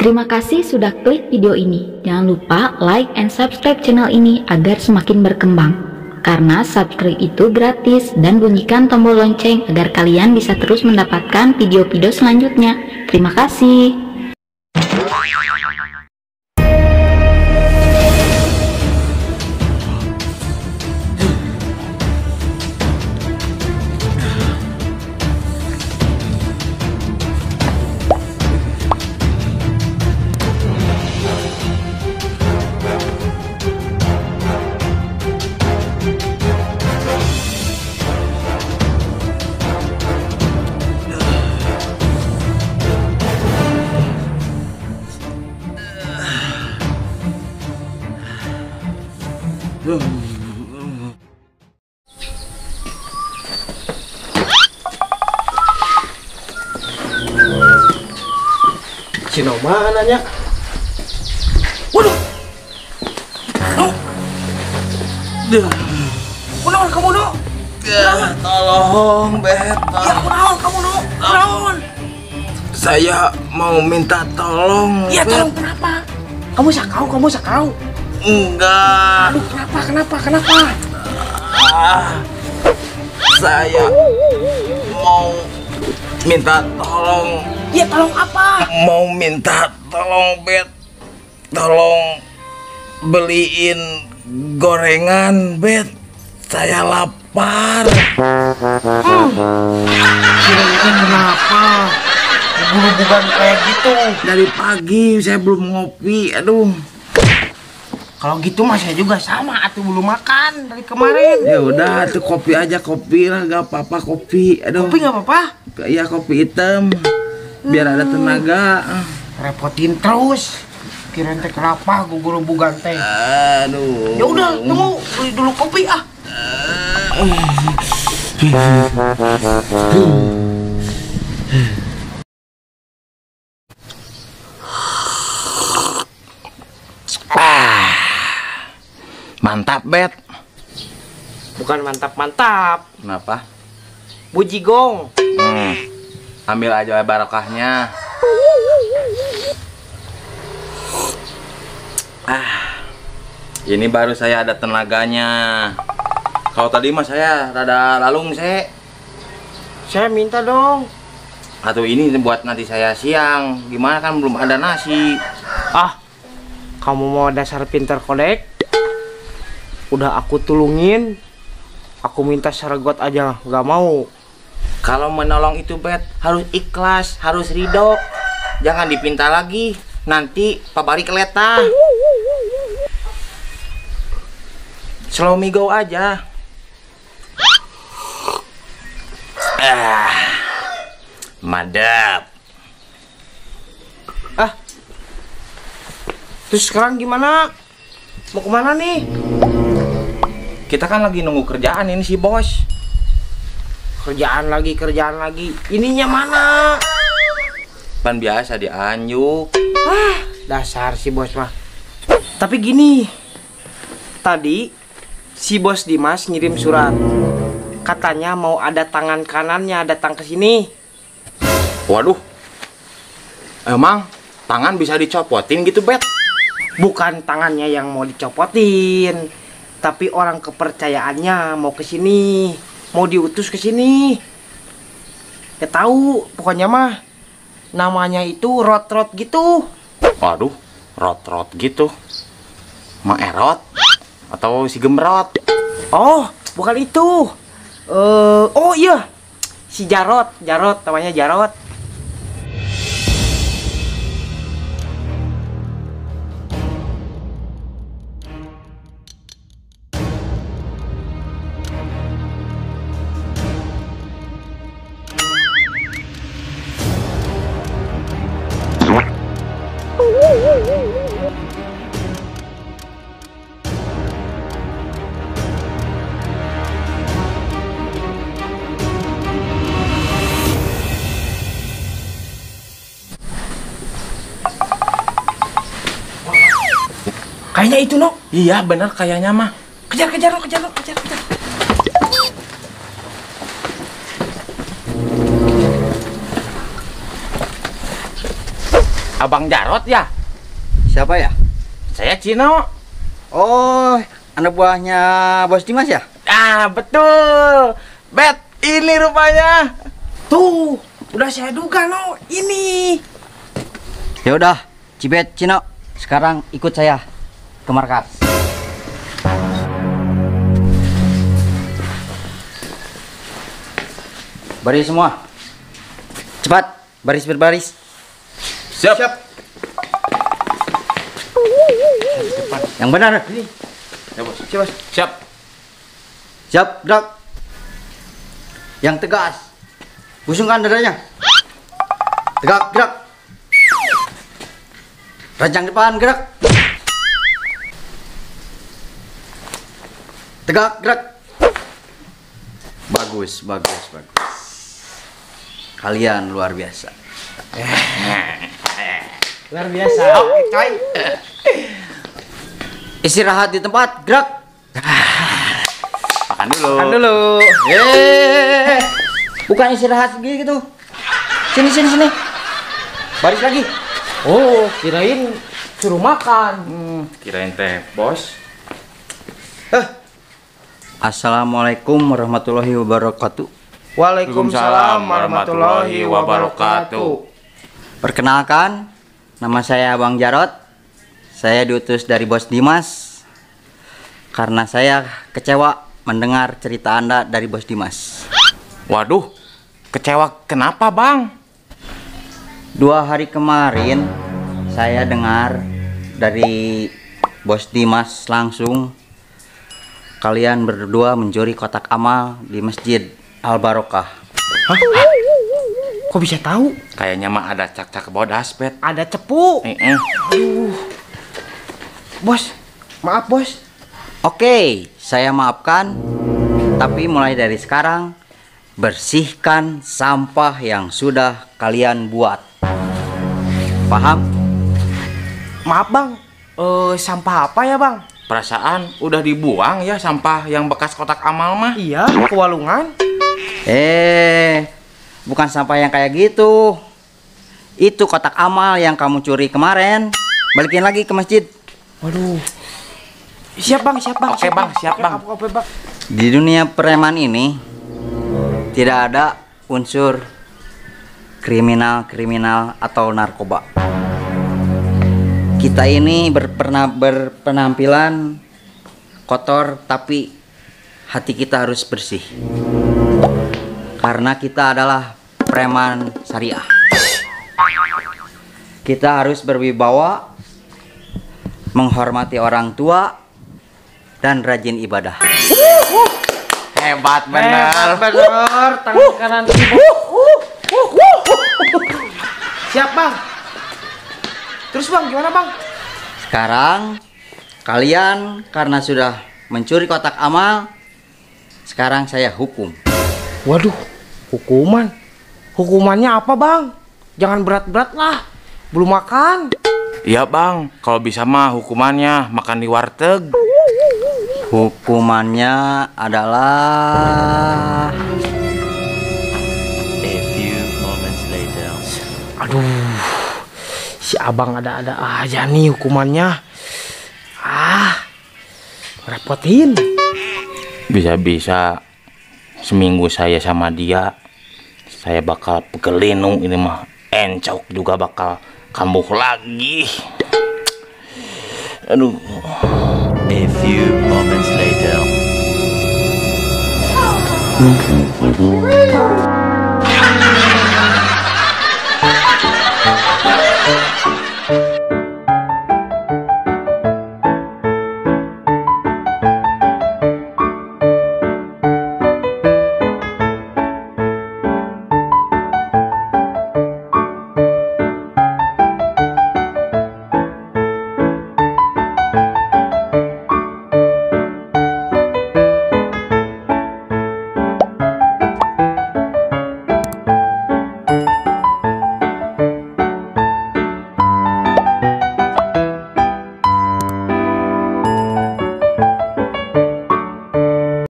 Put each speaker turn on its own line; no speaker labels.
Terima kasih sudah klik video ini. Jangan lupa like and subscribe channel ini agar semakin berkembang. Karena subscribe itu gratis, dan bunyikan tombol lonceng agar kalian bisa terus mendapatkan video-video selanjutnya. Terima kasih.
Cino mana nya? Waduh. Kunaon kamu no?
Tolong, Bet.
Ya kunaon kamu no? Kunaon?
Saya mau minta tolong.
Ya
Bet.
tolong kenapa? Kamu sakau?
Enggak.
Aduh kenapa?
Saya mau minta tolong.
Ya tolong apa?
Mau minta tolong, Bet. Tolong beliin gorengan, Bet. Saya lapar.
Kira-kira kenapa? Bulu-bulan kayak gitu.
Dari pagi saya belum ngopi. Aduh.
Kalau gitu mah saya juga sama, atuh belum makan dari kemarin.
Ya udah, tuh kopi aja, kopi lah, gak apa-apa kopi. Aduh.
Kopi nggak apa-apa?
Iya, kopi hitam. Biar ada tenaga.
Repotin terus. Kirain teh kenapa guguru-bugan teh.
Aduh.
Ya udah, tunggu beli dulu kopi ah.
Mantap, Bet.
Bukan mantap-mantap,
Kenapa?
bujigong.
Ambil aja barokahnya. Ini baru saya ada tenaganya. Kalau tadi mah saya rada lalung,
Saya minta dong.
Atau ini buat nanti saya siang. Gimana kan belum ada nasi.
Ah, kamu mau dasar pinter kodek? Udah aku tulungin. Aku minta seragot aja, nggak mau.
Kalau menolong itu, Bet, harus ikhlas, harus ridho. Jangan dipinta lagi. Nanti pabari keleta. Slow me go aja. Madap.
Terus sekarang gimana? Mau kemana nih?
Kita kan lagi nunggu kerjaan ini si bos.
Kerjaan lagi. Ininya mana?
Kan biasa dianjuk.
Dasar si bos mah. Tapi gini, tadi si bos Dimas ngirim surat. Katanya mau ada tangan kanannya datang ke sini.
Waduh. Emang tangan bisa dicopotin gitu, Bet?
Bukan tangannya yang mau dicopotin, tapi orang kepercayaannya mau ke sini, mau diutus ke sini. Ya tahu, pokoknya mah namanya itu rot-rot gitu.
Waduh, rot-rot gitu. Maerot atau si gemrot?
Oh, bukan itu. Oh iya, si Jarot namanya Jarot. Kayaknya itu, no.
Iya, bener kayaknya mah.
Kejar.
Abang Jarot ya?
Siapa ya?
Saya Cino.
Oh, anak buahnya Bos Dimas ya?
Ah, betul. Bet, ini rupanya.
Tuh, udah saya duga no, ini.
Ya udah, Cibet, Cino, sekarang ikut saya ke markas. Baris semua. Cepat, baris berbaris.
Siap.
Yang benar.
Ya, Bos. Siap.
Siap, gerak. Yang tegas. Busungkan dadanya. Tegak, gerak. Rancang depan, gerak. Tegak, gerak. Bagus. Kalian luar biasa.
Luar biasa.
Oke, coy.
Istirahat di tempat, gerak.
Makan dulu.
Bukan istirahat gitu. Sini. Baris lagi.
Oh, kirain suruh makan.
Kirain teh, Bos.
Assalamualaikum warahmatullahi wabarakatuh.
Waalaikumsalam warahmatullahi wabarakatuh.
Perkenalkan, nama saya Bang Jarot. Saya diutus dari Bos Dimas karena saya kecewa mendengar cerita Anda dari Bos Dimas.
Waduh, kecewa kenapa, Bang?
2 hari kemarin saya dengar dari Bos Dimas langsung kalian berdua mencuri kotak amal di Masjid Al Barokah.
Hah? Kok bisa tahu?
Kayaknya mah ada cak-cak bodas, Bet.
Ada cepu.
Aduh.
Bos, maaf bos.
Oke, saya maafkan. Tapi mulai dari sekarang bersihkan sampah yang sudah kalian buat. Paham?
Maaf bang. Sampah apa ya bang?
Perasaan udah dibuang ya sampah yang bekas kotak amal mah.
Iya, ke walungan.
Bukan sampah yang kayak gitu. Itu kotak amal yang kamu curi kemarin. Balikin lagi ke masjid.
Waduh. Siap bang.
Oke, Bang, siap, Bang.
Oke, bang.
Di dunia preman ini tidak ada unsur kriminal atau narkoba. Kita ini berpenampilan kotor, tapi hati kita harus bersih. Karena kita adalah preman syariah. Kita harus berwibawa, menghormati orang tua, dan rajin ibadah.
Hebat bener.
Tangan kanan. Siap bang. Terus bang, gimana bang?
Sekarang kalian karena sudah mencuri kotak amal, sekarang saya hukum.
Waduh, hukuman. Hukumannya apa bang? Jangan berat-berat lah. Belum makan.
Iya, Bang. Kalau bisa mah hukumannya makan di warteg.
Hukumannya adalah
Aduh, si abang ada-ada aja nih hukumannya. Repotin.
Bisa-bisa seminggu saya sama dia, saya bakal pegelinung ini mah. Encok juga bakal kambuh lagi. Aduh.
A few moments later.